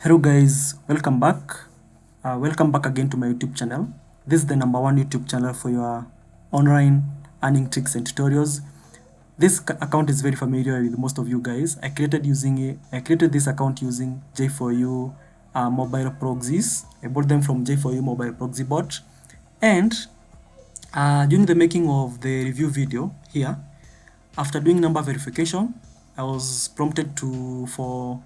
Hello guys, welcome back. Welcome back again to my YouTube channel. This is the #1 YouTube channel for your online earning tricks and tutorials. This account is very familiar with most of you guys. I created this account using J4U Mobile Proxies. I bought them from J4U Mobile Proxy bot. And during the making of the review video here, after doing number verification, I was prompted for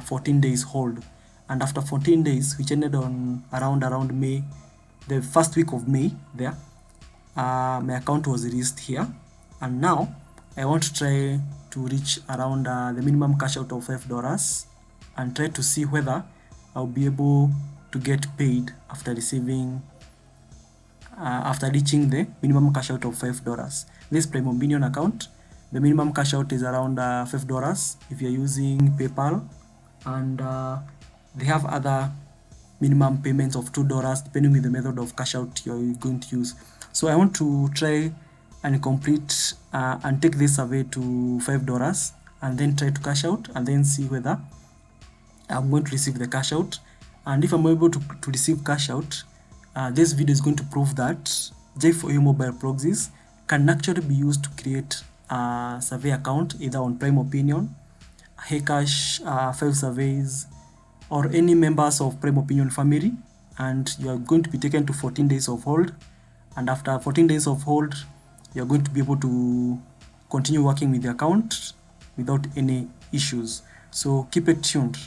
14 days hold, and after 14 days, which ended on around May, the first week of May there, my account was released here, and now I want to try to reach around the minimum cash out of $5 and try to see whether I'll be able to get paid after reaching the minimum cash out of $5. This Prime Minion account, the minimum cash out is around $5 if you're using PayPal, and they have other minimum payments of $2 depending on the method of cash out you're going to use. So I want to try and complete and take this survey to $5 and then try to cash out and then see whether I'm going to receive the cash out. And if I'm able to receive cash out, this video is going to prove that J4U Mobile Proxies can actually be used to create a survey account either on Prime Opinion, Heycash, 5 surveys, or any members of Prime Opinion family, and you are going to be taken to 14 days of hold. And after 14 days of hold, you're going to be able to continue working with the account without any issues. So keep it tuned.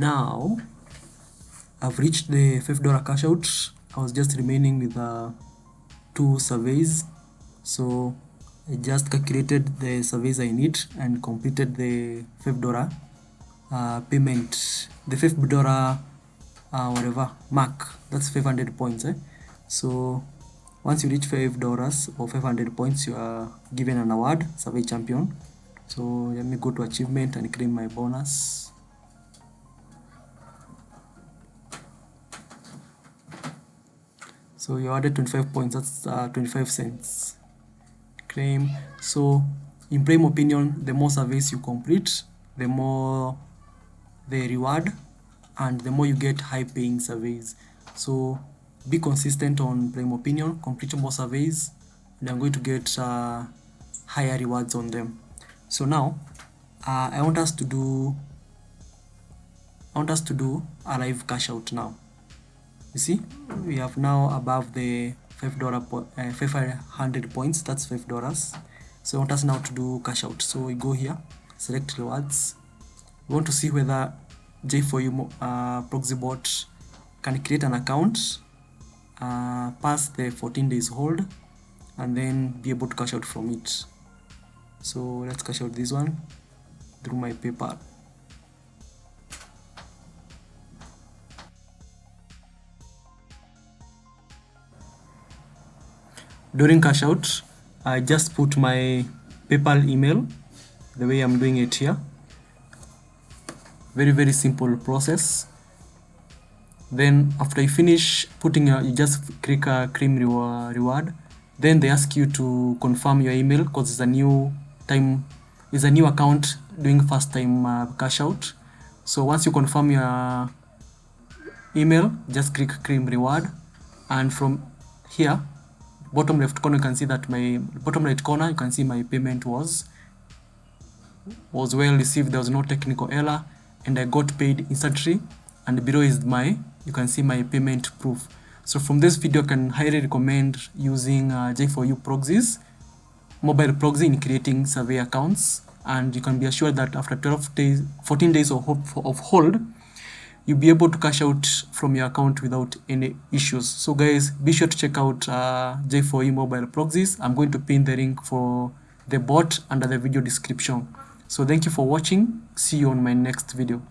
now I've reached the $5 cash out. I was just remaining with 2 surveys, so I just calculated the surveys I need and completed the $5 payment, the $5 whatever mark. That's 500 points. So once you reach $5 or 500 points, you are given an award, survey champion. So let me go to achievement and claim my bonus. So you added 25 points, that's 25 cents. Claim. So in Prime opinion, the more surveys you complete, the more the reward and the more you get high paying surveys. So be consistent on Prime opinion, complete more surveys, and I'm going to get higher rewards on them. So now I want us to do a live cash out now. You see, we have now above the $500 points. That's $5. So I want us now to do cash out. So we go here, select rewards. We want to see whether J4U proxy bot can create an account, pass the 14 days hold, and then be able to cash out from it. So let's cash out this one through my PayPal. During cash out, I just put my PayPal email the way I'm doing it here. Very simple process. Then after you finish putting you just click claim reward. Then they ask you to confirm your email because it's a new account doing first time cash out. So once you confirm your email, just click claim reward, and from here bottom left corner you can see that my payment was well received. There was no technical error and I got paid instantly, and below is you can see my payment proof. So from this video I can highly recommend using J4U proxies, mobile proxy, in creating survey accounts, and you can be assured that after 14 days of hold, you'll be able to cash out from your account without any issues. So guys, be sure to check out J4U Mobile Proxies. I'm going to pin the link for the bot under the video description. So thank you for watching. See you on my next video.